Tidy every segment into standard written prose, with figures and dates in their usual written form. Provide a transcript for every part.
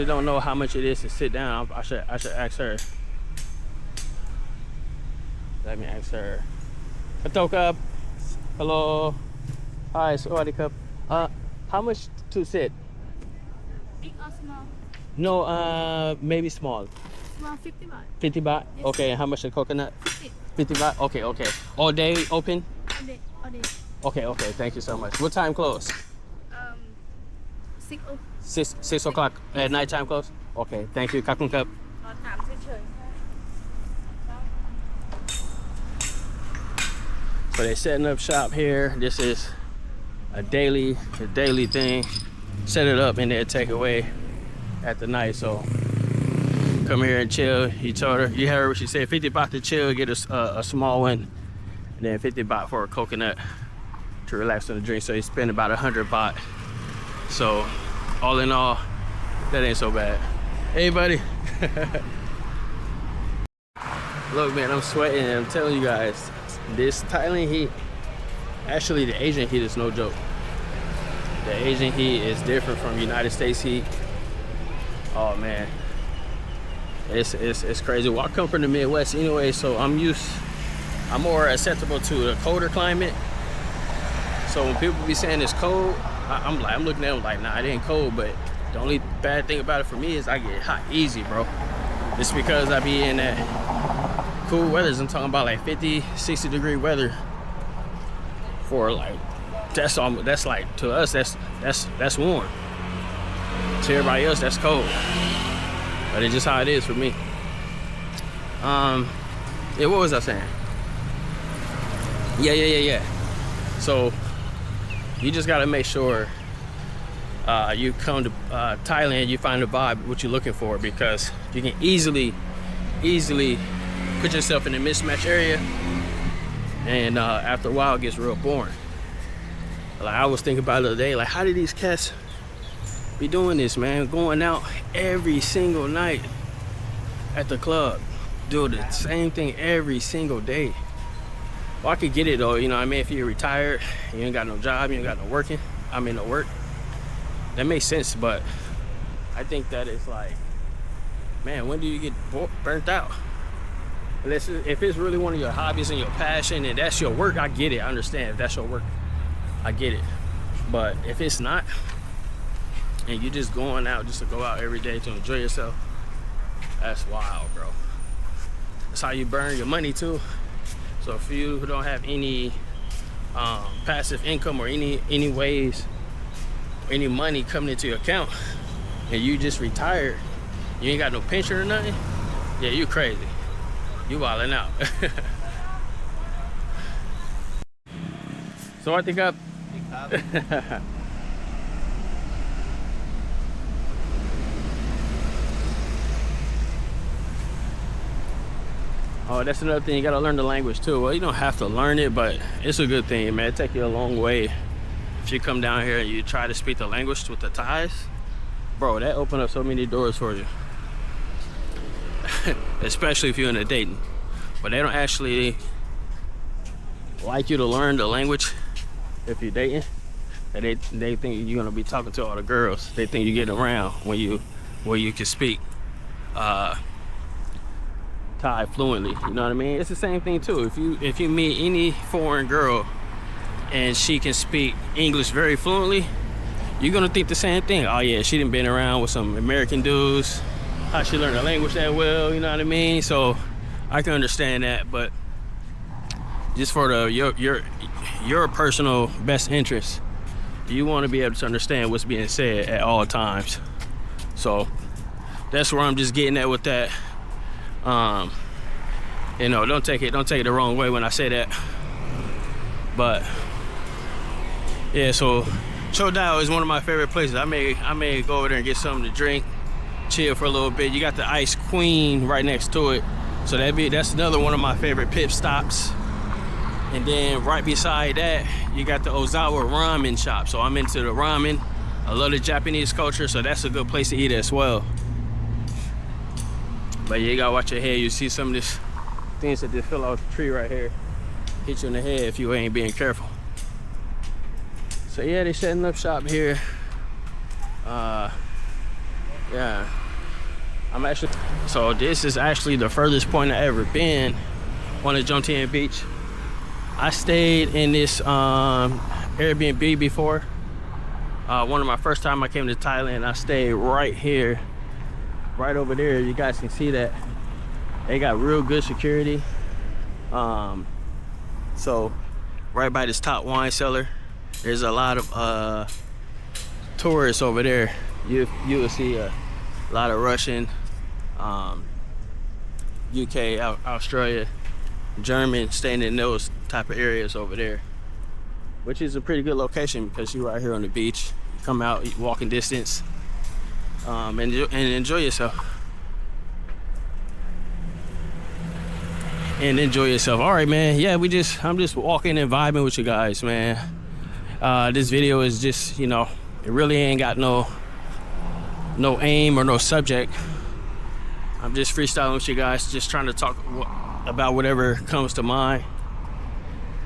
I don't know how much it is to sit down. I should ask her. Let me ask her. Katoka. Hello. Hi, Sawadee Cup. How much to sit? Big or small? No, maybe small. Small 50 baht. 50 baht? Yes. Okay, how much the coconut? 50. 50 baht? Okay, okay. All day open? All day. All day. Okay, okay, thank you so much. What time close? 6 o'clock. 6 o'clock at night time close? Okay, thank you. Kakun Cup. ถามเฉยๆ So they're setting up shop here. This is a daily thing. Set it up and then take away at the night. So come here and chill. He told her, you heard what she said, 50 baht to chill, get a small one, and then 50 baht for a coconut to relax on the drink. So you spend about 100 baht. So all in all, that ain't so bad. Hey buddy. Look man, I'm sweating and I'm telling you guys, this Thailand heat, actually the Asian heat is no joke. The Asian heat is different from United States heat. Oh man, it's crazy. Well, I come from the Midwest anyway, so I'm more acceptable to the colder climate. So when people be saying it's cold, I'm looking at them like, nah, it ain't cold, but the only bad thing about it for me is I get hot easy, bro. It's because I be in that cool weather. I'm talking about like 50, 60 degree weather for like, that's like, to us, that's warm. To everybody else, that's cold. But it's just how it is for me. Yeah, what was I saying? Yeah. So you just gotta make sure you come to Thailand, you find the vibe, what you're looking for, because you can easily put yourself in a mismatched area, and after a while it gets real boring. Like I was thinking about it the other day, like how did these cats be doing this, man? Going out every single night at the club, doing the same thing every single day. Well, I could get it though, you know what I mean? If you're retired, you ain't got no job, you ain't got no work, that makes sense. But I think that it's like, man, when do you get burnt out? If it's really one of your hobbies and your passion and that's your work, I get it. I understand if that's your work, I get it. But if it's not, and you're just going out just to go out every day to enjoy yourself, that's wild, bro. That's how you burn your money too. So if you who don't have any passive income or any ways, any money coming into your account, and you just retired, you ain't got no pension or nothing, yeah, you crazy. You wildin' out. So I think up. Oh, that's another thing, you gotta learn the language too. Well, you don't have to learn it, but it's a good thing, man. It take you a long way. If you come down here and you try to speak the language with the Thais, bro, that open up so many doors for you. Especially if you're in a dating. But they don't actually like you to learn the language if you're dating. And they think you're gonna be talking to all the girls. They think you get around when you can speak Thai fluently, you know what I mean? It's the same thing too. If you meet any foreign girl and she can speak English very fluently, you're gonna think the same thing. Oh yeah, she done been around with some American dudes. How she learned the language that well, you know what I mean? So I can understand that, but just for your personal best interest, you want to be able to understand what's being said at all times. So that's where I'm just getting at with that. You know, don't take it the wrong way when I say that. But yeah, so Cho Dao is one of my favorite places. I may go over there and get something to drink, chill for a little bit. You got the Ice Queen right next to it, so that's another one of my favorite pit stops. And then right beside that, you got the Ozawa ramen shop. So I'm into the ramen. I love the Japanese culture, so that's a good place to eat as well. But yeah, you gotta watch your head. You see some of these things that just fell off the tree right here, hit you in the head if you ain't being careful. So yeah, they setting up shop here. Yeah. So this is actually the furthest point I ever been on the Jomtien Beach. I stayed in this Airbnb before. One of my first time I came to Thailand, I stayed right here, right over there. You guys can see that they got real good security. So right by this top wine cellar, there's a lot of tourists over there. You will see a lot of Russian, UK, Australia, German staying in those type of areas over there, which is a pretty good location because you're right here on the beach. You come out, walking distance, and enjoy yourself. All right, man. Yeah, I'm just walking and vibing with you guys, man. This video is just, you know, it really ain't got no aim or no subject. I'm just freestyling with you guys, just trying to talk about whatever comes to mind.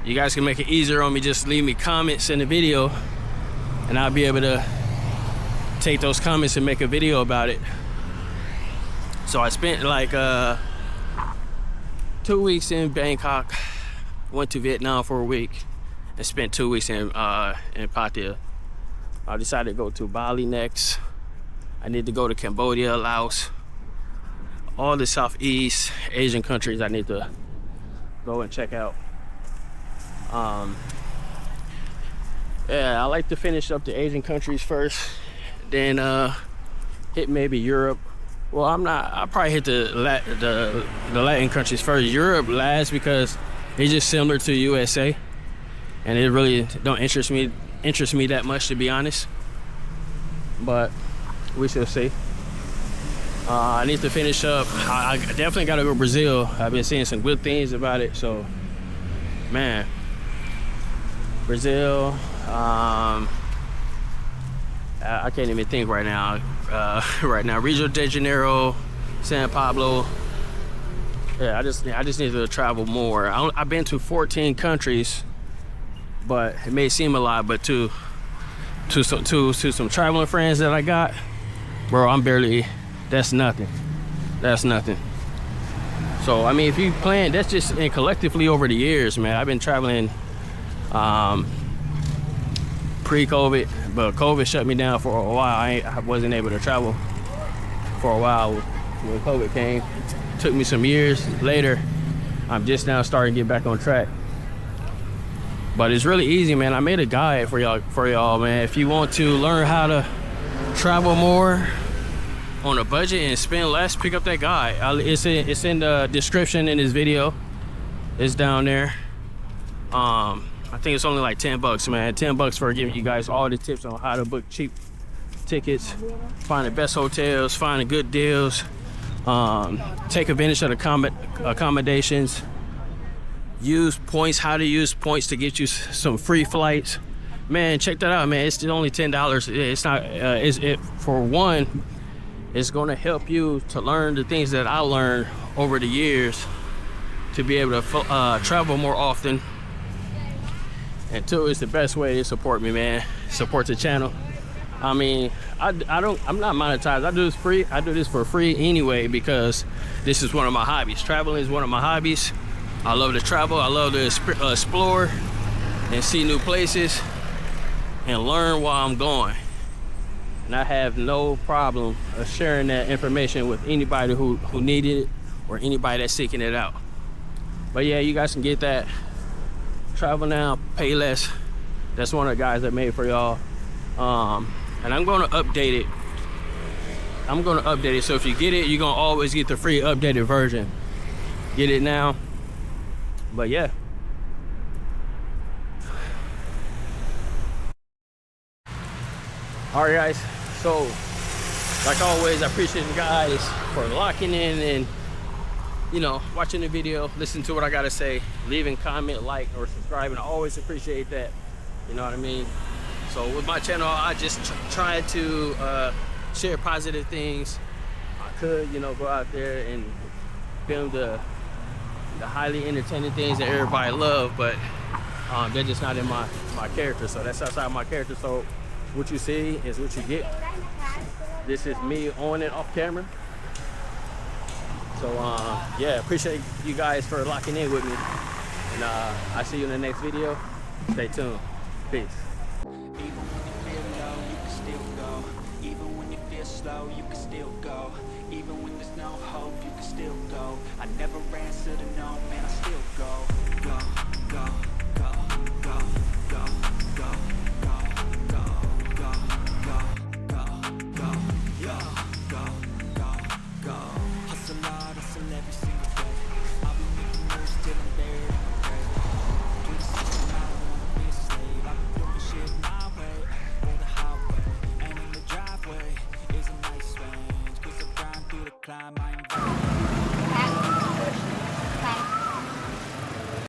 You guys can make it easier on me, just leave me comments in the video and I'll be able to take those comments and make a video about it. So I spent like 2 weeks in Bangkok, went to Vietnam for a week, and spent 2 weeks in Pattaya. I decided to go to Bali next. I need to go to Cambodia, Laos, all the Southeast Asian countries I need to go and check out. Yeah, I like to finish up the Asian countries first, then hit maybe Europe. Well, I'll probably hit the Latin countries first. Europe last because it's just similar to USA, and it really don't interest me that much, to be honest. But we shall see. I need to finish up. I definitely gotta go to Brazil. I've been seeing some good things about it. So, man, Brazil. I can't even think right now. Rio de Janeiro, San Pablo. Yeah, I just need to travel more. I've been to 14 countries, but it may seem a lot, but to some traveling friends that I got, bro, that's nothing. That's nothing. So I mean, if you plan, that's just collectively over the years, man. I've been traveling pre-COVID, but COVID shut me down for a while. I wasn't able to travel for a while when COVID came. Took me some years later. I'm just now starting to get back on track. But it's really easy, man. I made a guide for y'all, man. If you want to learn how to travel more on a budget and spend less, pick up that guide. It's in the description in this video. It's down there. I think it's only like 10 bucks, man. 10 bucks for giving you guys all the tips on how to book cheap tickets, find the best hotels, find the good deals, take advantage of the accommodations, use points, how to use points to get you some free flights. Man, check that out, man. It's only $10. It's not, for one, it's gonna help you to learn the things that I learned over the years to be able to travel more often. And two, it's the best way to support me, man. Support the channel. I mean, I'm not monetized. I do this free. I do this for free anyway because this is one of my hobbies. Traveling is one of my hobbies. I love to travel. I love to explore and see new places and learn while I'm going. And I have no problem of sharing that information with anybody who needed it or anybody that's seeking it out. But yeah, you guys can get that. Travel now, pay less. That's one of the guys I made for y'all. And I'm gonna update it. So if you get it, you're gonna always get the free updated version. Get it now. But yeah. All right, guys. So, like always, I appreciate you guys for locking in and, you know, watching the video, listen to what I gotta say, leaving comment, like, or subscribing. I always appreciate that. You know what I mean? So with my channel, I just try to share positive things. I could, you know, go out there and film the highly entertaining things that everybody love, but they're just not in my character. So that's outside my character. So what you see is what you get. This is me on and off camera. So yeah, appreciate you guys for locking in with me. And I'll see you in the next video. Stay tuned. Peace. Even when you feel low, you can still go. Even when you feel slow, you can still go. Even when there's no hope, you can still go. I never answer to no, man, I still go, go, go.